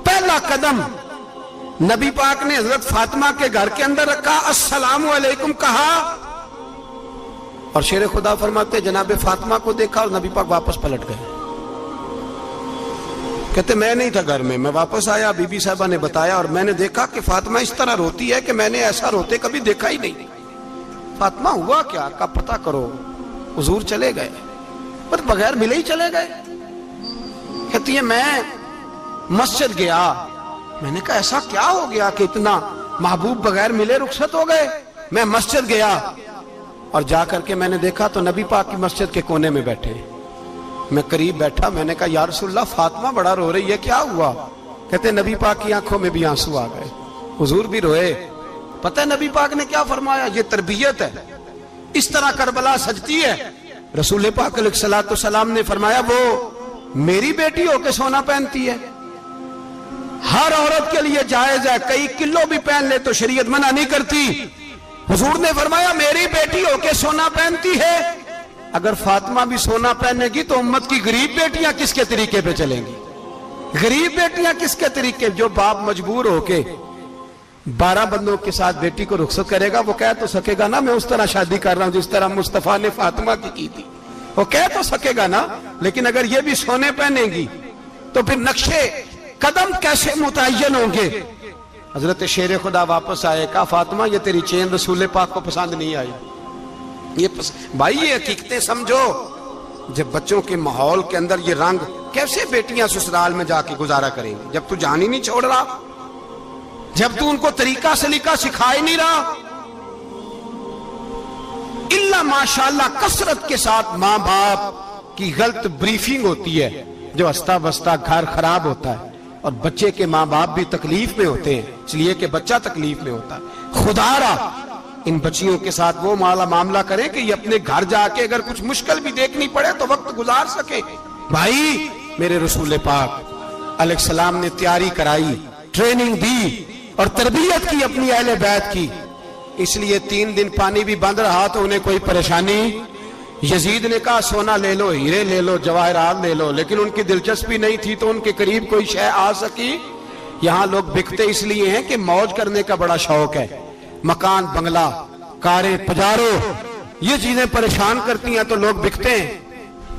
پہلا قدم نبی پاک نے حضرت فاطمہ کے گھر کے اندر رکھا، السلام علیکم کہا، اور شیر خدا فرماتے جناب فاطمہ کو دیکھا اور نبی پاک واپس پلٹ گئے۔ کہتے میں نہیں تھا گھر میں واپس آیا، بی بی صاحبہ نے بتایا اور میں نے دیکھا کہ فاطمہ اس طرح روتی ہے کہ میں نے ایسا روتے کبھی دیکھا ہی نہیں۔ فاطمہ ہوا کیا کا پتہ کرو۔ حضور چلے گئے، پر بغیر ملے ہی چلے گئے۔ کہتی ہے میں مسجد گیا، میں نے کہا ایسا کیا ہو گیا کہ اتنا محبوب بغیر ملے رخصت ہو گئے؟ میں مسجد گیا اور جا کر کے میں نے دیکھا تو نبی پاک کی مسجد کے کونے میں بیٹھے، میں قریب بیٹھا، میں نے کہا یا رسول اللہ فاطمہ بڑا رو رہی ہے، کیا ہوا؟ کہتے نبی پاک کی آنکھوں میں بھی آنسو آ گئے، حضور بھی روئے۔ پتہ ہے نبی پاک نے کیا فرمایا؟ یہ تربیت ہے، اس طرح کربلا سجتی ہے۔ رسول پاک علیہ الصلوۃ والسلام نے فرمایا وہ میری بیٹی ہو کے سونا پہنتی ہے، ہر عورت کے لیے جائز ہے، کئی کلو بھی پہن لے تو شریعت منع نہیں کرتی۔ حضور نے فرمایا میری بیٹی ہو کے سونا پہنتی ہے، اگر فاطمہ بھی سونا پہنے گی تو امت کی غریب بیٹیاں کس کے طریقے پہ چلیں گی؟ غریب بیٹیاں کس کے طریقے؟ جو باپ مجبور ہو کے 12 بندوں کے ساتھ بیٹی کو رخصت کرے گا وہ کہہ تو سکے گا نا میں اس طرح شادی کر رہا ہوں جس طرح مصطفیٰ نے فاطمہ کی تھی، وہ کہہ تو سکے گا نا، لیکن اگر یہ بھی سونے پہنے گی تو پھر نقشے قدم کیسے متعین ہوں گے؟ حضرت شیر خدا واپس آئے، کہا فاطمہ یہ تیری چین رسول پاک کو پسند نہیں آئی۔ بھائی یہ حقیقتیں سمجھو، جب بچوں کے ماحول کے اندر یہ رنگ، کیسے بیٹیاں سسرال میں جا کے گزارا کریں گی جب تو جان ہی نہیں چھوڑ رہا، جب تو ان کو طریقہ سلیقہ سکھا ہی نہیں رہا؟ الا ماشاءاللہ کثرت کے ساتھ ماں باپ کی غلط بریفنگ ہوتی ہے، جو ہستا بستا گھر خراب ہوتا ہے، اور بچے کے ماں باپ بھی تکلیف میں ہوتے ہیں، اس لیے کہ بچہ تکلیف میں ہوتا ہے۔ خدا را ان بچیوں کے ساتھ وہ معاملہ کریں کہ یہ اپنے گھر جا کے اگر کچھ مشکل بھی دیکھنی پڑے تو وقت گزار سکے. بھائی میرے رسول پاک علیہ السلام نے تیاری کرائی، ٹریننگ دی اور تربیت کی اپنی اہل بیت کی، اس لیے 3 دن پانی بھی بند رہا تو انہیں کوئی پریشانی. یزید نے کہا سونا لے لو، ہیرے لے لو، جواہرات لے لو، لیکن ان کی دلچسپی نہیں تھی تو ان کے قریب کوئی شے آ سکی. یہاں لوگ بکتے اس لیے ہیں کہ موج کرنے کا بڑا شوق ہے، مکان بنگلہ کاریں پجارو یہ چیزیں پریشان کرتی ہیں تو لوگ بکتے ہیں.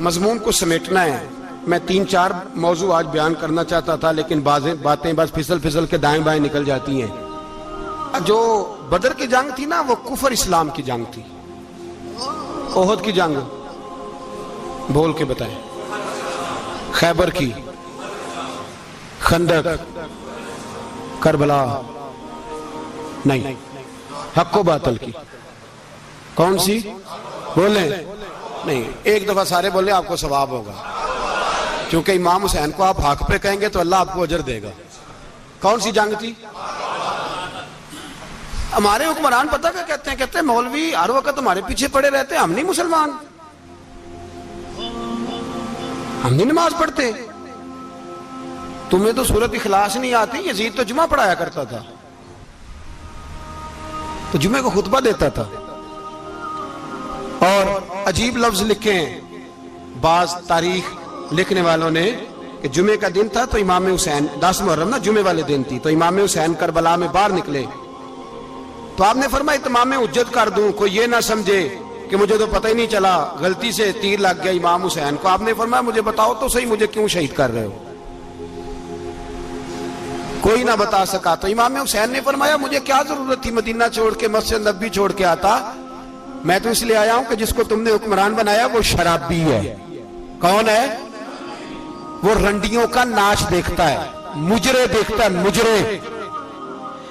مضمون کو سمیٹنا ہے. میں 3-4 موضوع آج بیان کرنا چاہتا تھا لیکن باتیں بس پھسل کے دائیں بائیں نکل جاتی ہیں. جو بدر کی جنگ تھی نا وہ کفر اسلام کی جنگ تھی. احد کی جنگ بول کے بتائیں. خیبر کی، خندق، کربلا نہیں، حق و باطل کی. کون سی بولیں؟ نہیں، ایک دفعہ سارے بولیں آپ کو ثواب ہوگا، کیونکہ امام حسین کو آپ حق پہ کہیں گے تو اللہ آپ کو اجر دے گا. کون سی جنگ تھی؟ ہمارے حکمران پتہ کیا کہتے ہیں مولوی ہر وقت ہمارے پیچھے پڑے رہتے ہیں، ہم نہیں مسلمان، ہم نہیں نماز پڑھتے، تمہیں تو سورۃ اخلاص نہیں آتی. یزید تو جمعہ پڑھایا کرتا تھا، تو جمعے کو خطبہ دیتا تھا. اور عجیب لفظ لکھے ہیں بعض تاریخ لکھنے والوں نے کہ جمعے کا دن تھا تو امام حسین 10 محرم نا جمعے والے دن تھی، تو امام حسین کربلا میں باہر نکلے تو آپ نے فرمایا اتمام حجت کر دوں، کوئی یہ نہ سمجھے کہ مجھے تو پتہ ہی نہیں چلا غلطی سے تیر لگ گیا امام حسین کو. آپ نے فرمایا مجھے بتاؤ تو صحیح مجھے کیوں شہید کر رہے ہو؟ کوئی نہ بتا سکا. تو امام حسین نے فرمایا مجھے کیا ضرورت تھی مدینہ چھوڑ کے مسجد نبوی چھوڑ کے آتا، میں تو اس لیے آیا ہوں کہ جس کو تم نے حکمران بنایا وہ شرابی ہے. کون ہے وہ؟ رنڈیوں کا ناچ دیکھتا ہے، مجرے دیکھتا ہے، مجرے.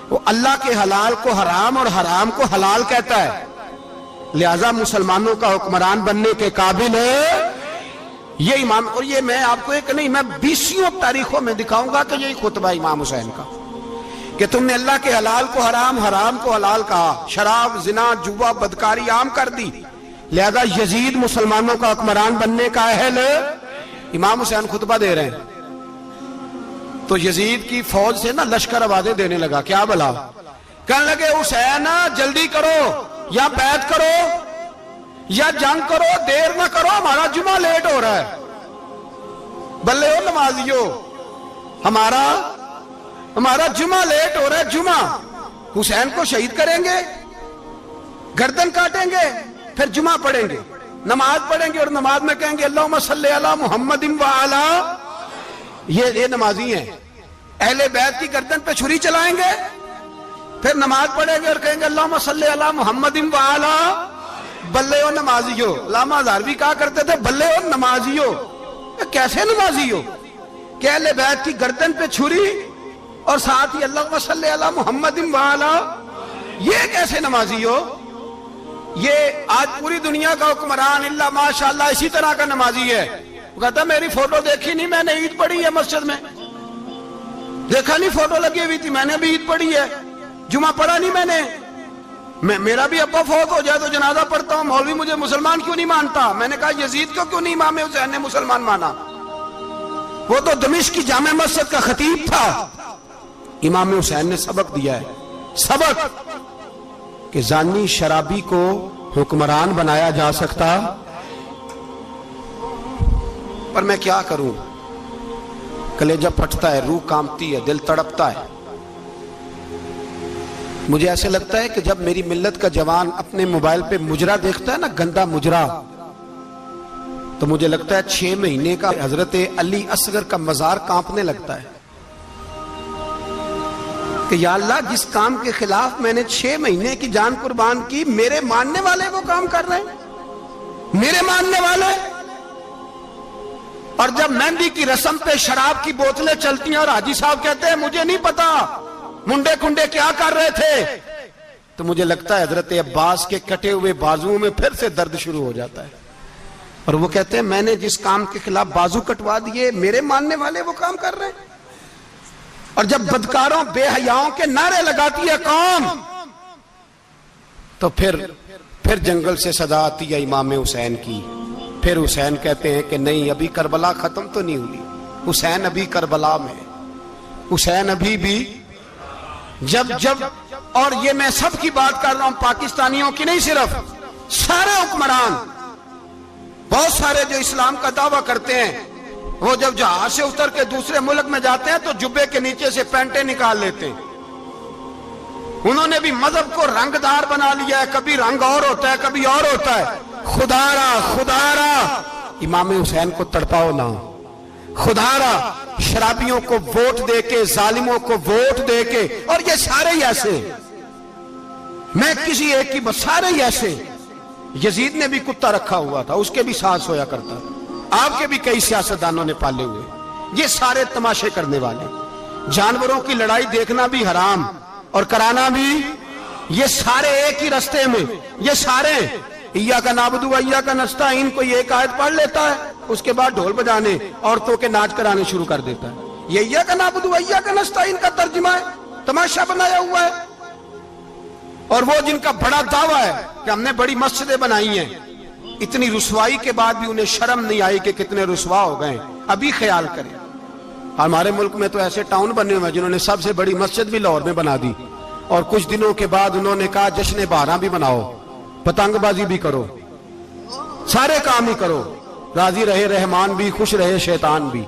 وہ اللہ کے حلال کو حرام اور حرام کو حلال کہتا ہے، لہذا مسلمانوں کا حکمران بننے کے قابل ہے یہ امام. اور یہ میں آپ کو ایک نہیں، میں 20 تاریخوں میں دکھاؤں گا کہ یہی خطبہ امام حسین کا کہ تم نے اللہ کے حلال کو حرام، حرام کو حلال کہا، شراب، زنا، جوا، بدکاری عام کر دی، لہذا یزید مسلمانوں کا حکمران بننے کا اہل. امام حسین خطبہ دے رہے ہیں تو یزید کی فوج سے نا لشکر آوازیں دینے لگا. کیا بلا؟ کہنے لگے حسین جلدی کرو، یا بیعت کرو یا جنگ کرو، دیر نہ کرو، ہمارا جمعہ لیٹ ہو رہا ہے. بلے ہو نمازیو، ہمارا جمعہ لیٹ ہو رہا ہے. جمعہ حسین کو شہید کریں گے، گردن کاٹیں گے، پھر جمعہ پڑھیں گے، نماز پڑھیں گے اور نماز میں کہیں گے اللہم صلی علی محمد وعلی. یہ نمازی ہیں. اہل بیت کی گردن پہ چھری چلائیں گے، پھر نماز پڑھیں گے اور کہیں گے اللہم صلی علی محمد وعلی. بلے ہو نمازیو. علامہ ہزاروی کہا کرتے تھے بلے ہو نمازیو. کیسے نمازی ہو کہ اہل بیت کی گردن پہ چھری اور ساتھ ہی اللہم صلی علی محمد وعلی؟ یہ کیسے نمازی ہو؟ یہ آج پوری دنیا کا حکمران اللہ ماشاءاللہ اسی طرح کا نمازی ہے. وہ کہتا میری فوٹو دیکھی نہیں، میں نے عید پڑھی ہے مسجد میں، دیکھا نہیں فوٹو لگی ہوئی تھی، میں نے بھی عید پڑھی ہے، جمعہ پڑھا نہیں میں نے. میرا بھی ابا فوت ہو جائے تو جنازہ پڑھتا ہوں، مولوی مجھے مسلمان کیوں نہیں مانتا؟ میں نے کہا یزید کو کیوں نہیں امام حسین نے مسلمان مانا؟ وہ تو دمشق کی جامع مسجد کا خطیب تھا. امام حسین نے سبق دیا ہے، سبق کہ زانی شرابی کو حکمران بنایا جا سکتا. پر میں کیا کروں، کلیجہ پھٹتا ہے، روح کانپتی ہے، دل تڑپتا ہے. مجھے ایسے لگتا ہے کہ جب میری ملت کا جوان اپنے موبائل پہ مجرا دیکھتا ہے نا، گندا مجرا، تو مجھے لگتا ہے 6 مہینے کا حضرت علی اصغر کا مزار کانپنے لگتا ہے کہ یا اللہ جس کام کے خلاف میں نے 6 مہینے کی جان قربان کی، میرے ماننے والے وہ کام کر رہے ہیں، میرے ماننے والے. اور جب مہندی کی رسم پہ شراب کی بوتلیں چلتی ہیں اور حاجی صاحب کہتے ہیں مجھے نہیں پتا منڈے کنڈے کیا کر رہے تھے، تو مجھے لگتا ہے حضرت عباس کے کٹے ہوئے بازوؤں میں پھر سے درد شروع ہو جاتا ہے. اور وہ کہتے ہیں میں نے جس کام کے خلاف بازو کٹوا دیے، میرے ماننے والے وہ کام کر رہے ہیں. اور جب بدکاروں بے حیاؤں کے نعرے لگاتی ہے قوم تو پھر جنگل سے صدا آتی ہے امام حسین کی. پھر حسین کہتے ہیں کہ نہیں، ابھی کربلا ختم تو نہیں ہوئی، حسین ابھی کربلا میں، حسین ابھی بھی جب اور یہ میں سب کی بات کر رہا ہوں، پاکستانیوں کی نہیں، صرف سارے حکمران، بہت سارے جو اسلام کا دعویٰ کرتے ہیں، وہ جب جہاز سے اتر کے دوسرے ملک میں جاتے ہیں تو جبے کے نیچے سے پینٹیں نکال لیتے ہیں. انہوں نے بھی مذہب کو رنگدار بنا لیا ہے، کبھی رنگ اور ہوتا ہے کبھی اور ہوتا ہے. خدا را امام حسین کو تڑپاؤ نہ، خدا را شرابیوں کو ووٹ دے کے، ظالموں کو ووٹ دے کے، اور یہ سارے ہی ایسے، میں کسی ایک کی بس، سارے ہی ایسے. یزید نے بھی کتا رکھا ہوا تھا، اس کے بھی ساتھ سویا کرتا تھا، آپ کے بھی کئی سیاستدانوں نے پالے ہوئے. یہ سارے تماشے کرنے والے، جانوروں کی لڑائی دیکھنا بھی حرام اور کرانا بھی، یہ سارے ایک ہی رستے میں، یہ سارے ایاک نعبد و ایاک نستعین کو یہ ایک آیت پڑھ لیتا ہے، اس کے بعد ڈھول بجانے، عورتوں کے ناچ کرانے شروع کر دیتا ہے. یہ ایاک نعبد و ایاک نستعین کا ترجمہ ہے، تماشا بنایا ہوا ہے. اور وہ جن کا بڑا دعویٰ ہے کہ ہم نے بڑی مسجدیں بنائی ہیں، اتنی رسوائی کے بعد بھی انہیں شرم نہیں آئی کہ کتنے رسوا ہو گئے. ابھی خیال کریں، ہمارے ملک میں تو ایسے ٹاؤن بنے ہوئے جنہوں نے سب سے بڑی مسجد بھی لاہور میں بنا دی، اور کچھ دنوں کے بعد انہوں نے کہا جشن بہاراں بھی بناؤ، پتنگ بازی بھی کرو، سارے کام ہی کرو، راضی رہے رحمان بھی، خوش رہے شیطان بھی.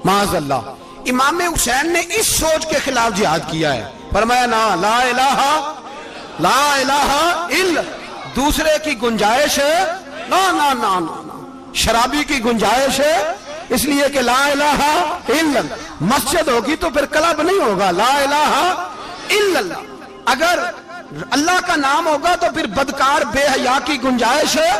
معاذ اللہ. امام حسین نے اس سوچ کے خلاف جہاد کیا ہے، فرمایا نا لا الہ الا، دوسرے کی گنجائش ہے نا، شرابی کی گنجائش ہے، اس لیے کہ لا الہ الا، مسجد ہوگی تو پھر کلب نہیں ہوگا، لا الہ الا اللہ. اگر اللہ کا نام ہوگا تو پھر بدکار بے حیا کی گنجائش ہے،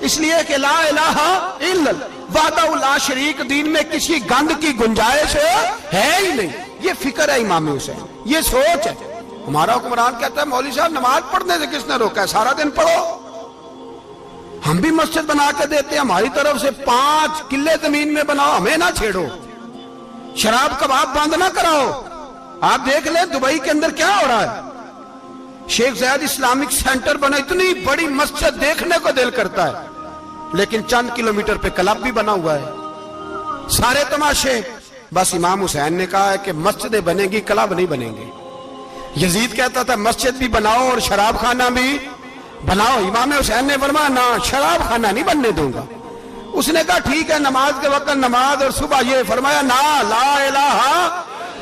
اس لیے کہ لا الہ الا اللہ، وحدہ لا شریک، دین میں کسی گند کی گنجائش ہے ہی نہیں. یہ فکر ہے امام حسین، یہ سوچ ہے. ہمارا حکمران کہتا ہے مولوی صاحب نماز پڑھنے سے کس نے روکا ہے، سارا دن پڑھو. ہم بھی مسجد بنا کے دیتے ہیں، ہماری طرف سے 5 کلے زمین میں بناؤ، ہمیں نہ چھیڑو. شراب کباب بند نہ کراؤ. آپ دیکھ لیں دبئی کے اندر کیا ہو رہا ہے، شیخ زید اسلامک سینٹر بنا، اتنی بڑی مسجد دیکھنے کو دل کرتا ہے، لیکن چند کلومیٹر پہ کلب بھی بنا ہوا ہے، سارے تماشے. بس امام حسین نے کہا ہے کہ مسجدیں بنیں گی، کلب نہیں بنیں گے. یزید کہتا تھا مسجد بھی بناؤ اور شراب خانہ بھی بناؤ. امام حسین نے فرمایا نہ، شراب خانہ نہیں بننے دوں گا. اس نے کہا ٹھیک ہے، نماز کے وقت نماز اور صبح یہ. فرمایا نا لا الہ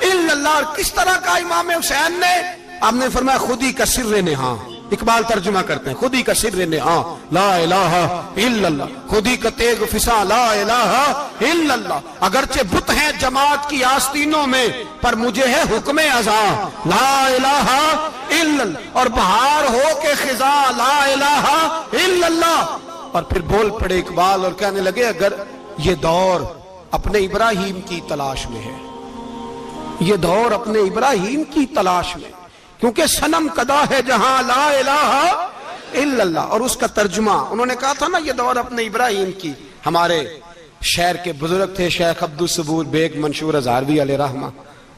الا اللہ. اور کس طرح کا امام حسین نے، آپ نے فرمایا خودی کا سر نہاں. اقبال ترجمہ کرتے ہیں خودی کا سر نہاں لا الہ الا اللہ، خودی کا تیغ فساں لا الہ الا اللہ. اگرچہ بت ہیں جماعت کی آستینوں میں، پر مجھے ہے حکم ازاں لا الہ الا اللہ. اور بہار ہو کے خزاں لا الہ الا اللہ. اور پھر بول پڑے اقبال اور کہنے لگے اگر یہ دور اپنے ابراہیم کی تلاش میں ہے، یہ دور اپنے ابراہیم کی تلاش میں، کیونکہ صنم کدا ہے جہاں لا الہ الا اللہ. اور اس کا ترجمہ انہوں نے کہا تھا نا یہ دور اپنے ابراہیم کی. ہمارے شہر کے بزرگ تھے شیخ عبدالصبور بیگ منشور ہزاروی علیہ رحمہ،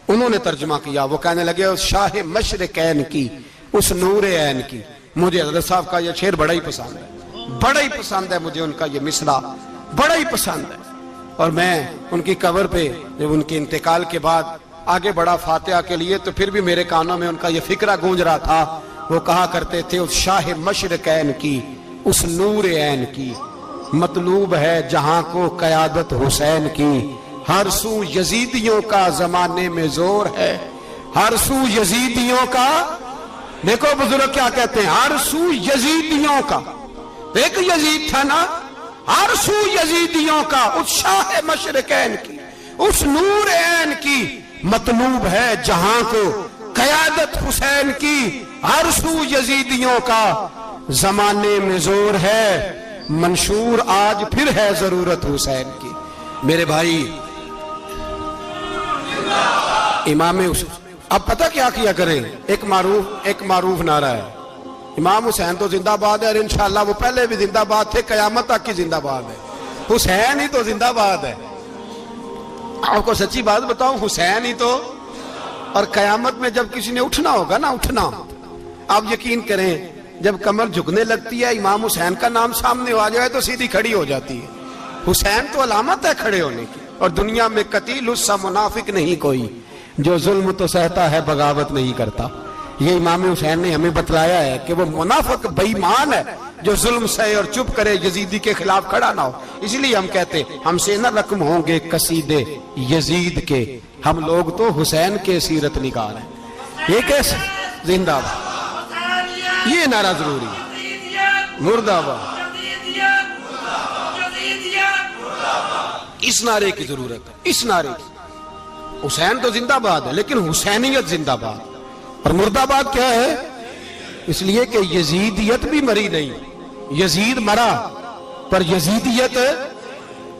انہوں نے ترجمہ کیا. وہ کہنے لگے اس شاہ مشرقین کی، اس نور عین کی. مجھے حضرت صاحب کا یہ شعر بڑا ہی پسند ہے، بڑا ہی پسند ہے مجھے ان کا یہ مصرع بڑا ہی پسند ہے. اور میں ان کی قبر پہ جب ان کے انتقال کے بعد آگے بڑا فاتحہ کے لیے، تو پھر بھی میرے کانوں میں ان کا یہ فکرہ گونج رہا تھا. وہ کہا کرتے تھے اس شاہ مشرقین کی، اس نور عین کی، مطلوب ہے جہاں کو قیادت حسین کی. ہر سو یزیدیوں کا زمانے میں زور ہے، ہر سو یزیدیوں کا. دیکھو بزرگ کیا کہتے ہیں، ہر سو یزیدیوں کا. ایک یزید تھا نا، ہر سو یزیدیوں کا، اس شاہ مشرقین کی، اس نور عین کی، مطلوب ہے جہاں کو قیادت حسین کی. ہر سو یزیدیوں کا زمانے میں زور ہے، منشور آج پھر ہے ضرورت حسین کی. میرے بھائی امام حسین، اب پتہ کیا کیا کریں، ایک معروف نعرہ ہے، امام حسین تو زندہ باد ہے، اور انشاءاللہ وہ پہلے بھی زندہ باد تھے، قیامت تک کی زندہ باد ہے. حسین ہی تو زندہ باد ہے. آپ کو سچی بات بتاؤں، حسین ہی تو. اور قیامت میں جب کسی نے اٹھنا ہوگا نا، اٹھنا، آپ یقین کریں جب کمر جھکنے لگتی ہے امام حسین کا نام سامنے آ جائے تو سیدھی کھڑی ہو جاتی ہے. حسین تو علامت ہے کھڑے ہونے کی. اور دنیا میں قتیل اس سا منافق نہیں کوئی جو ظلم تو سہتا ہے بغاوت نہیں کرتا. یہ امام حسین نے ہمیں بتلایا ہے کہ وہ منافق بے ایمان ہے جو ظلم سہے اور چپ کرے، یزیدی کے خلاف کھڑا نہ ہو. اس لیے ہم کہتے ہم سے نہ رقم ہوں گے قصیدے یزید کے، ہم لوگ تو حسین کے سیرت نگار ہیں. یہ کیسے زندہ باد، یہ نعرہ ضروری ہے. مردہ آباد، اس نعرے کی ضرورت ہے. اس نعرے کی حسین تو زندہ باد ہے لیکن حسینیت زندہ باد. اور مرد آباد کیا ہے؟ اس لیے کہ یزیدیت بھی مری نہیں. یزید مرا پر یزیدیت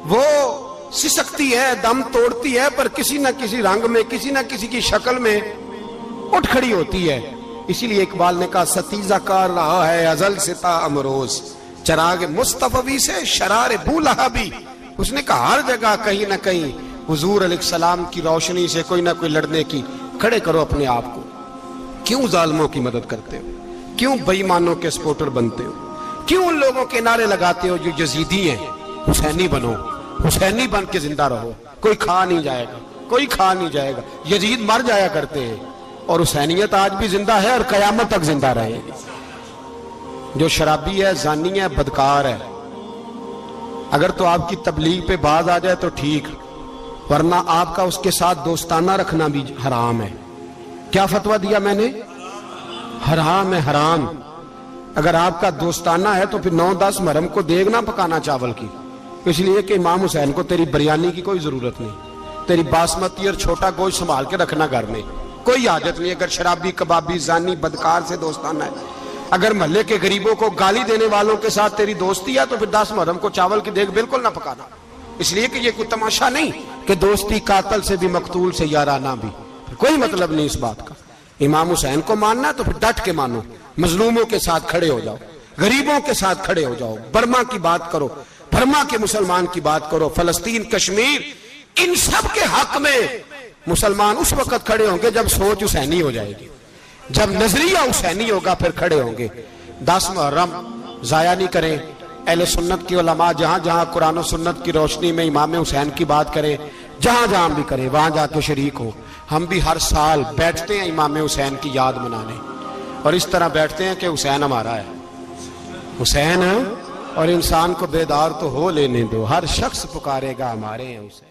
وہ سسکتی ہے، دم توڑتی ہے، پر کسی نہ کسی رنگ میں، کسی نہ کسی کی شکل میں اٹھ کھڑی ہوتی ہے. اسی لیے اقبال نے کہا ستیزہ کار رہا ہے ازل سے تا امروز، چراغ مصطفی سے شرار بولہا بھی. اس نے کہا ہر جگہ کہیں نہ کہیں حضور علیہ السلام کی روشنی سے کوئی نہ کوئی لڑنے کی. کھڑے کرو اپنے آپ کو. کیوں ظالموں کی مدد کرتے ہو؟ کیوں بے ایمانوں کے سپورٹر بنتے ہو؟ کیوں ان لوگوں کے نعرے لگاتے ہو جو یزیدی ہیں؟ حسینی بنو، حسینی بن کے زندہ رہو. کوئی کھا نہیں جائے گا، کوئی کھا نہیں جائے گا. یزید مر جایا کرتے ہیں اور حسینیت آج بھی زندہ ہے اور قیامت تک زندہ رہے گی. جو شرابی ہے، زانی ہے، بدکار ہے، اگر تو آپ کی تبلیغ پہ باز آ جائے تو ٹھیک، ورنہ آپ کا اس کے ساتھ دوستانہ رکھنا بھی حرام ہے. کیا فتویٰ دیا میں نے؟ حرام ہے، حرام. اگر آپ کا دوستانہ ہے تو پھر 9-10 محرم کو دیگ نہ پکانا چاول کی، اس لیے کہ امام حسین کو تیری بریانی کی کوئی ضرورت نہیں. تیری باسمتی اور چھوٹا گوشت سنبھال کے رکھنا گھر میں، کوئی حاجت نہیں. اگر شرابی، کبابی، زانی، بدکار سے دوستانہ ہے، اگر محلے کے غریبوں کو گالی دینے والوں کے ساتھ تیری دوستی ہے تو پھر 10 محرم کو چاول کی دیگ بالکل نہ پکانا. اس لیے کہ یہ کوئی تماشا نہیں کہ دوستی قاتل سے بھی مقتول سے یارانہ بھی. کوئی مطلب نہیں اس بات کا. امام حسین کو ماننا ہے تو پھر ڈٹ کے مانو. مظلوموں کے ساتھ کھڑے ہو جاؤ، غریبوں کے ساتھ کھڑے ہو جاؤ. برما کی بات کرو، برما کے مسلمان کی بات کرو، فلسطین، کشمیر، ان سب کے حق میں مسلمان اس وقت کھڑے ہوں گے جب سوچ حسینی ہو جائے گی، جب نظریہ حسینی ہوگا پھر کھڑے ہوں گے. 10 محرم ضائع نہیں کریں. اہل سنت کی علماء جہاں جہاں قرآن و سنت کی روشنی میں امام حسین کی بات کریں، جہاں جہاں بھی کریں وہاں جا کے شریک ہو. ہم بھی ہر سال بیٹھتے ہیں امام حسین کی یاد منانے، اور اس طرح بیٹھتے ہیں کہ حسین ہمارا ہے، حسین ہے. اور انسان کو بیدار تو ہو لینے دو، ہر شخص پکارے گا ہمارے ہیں حسین.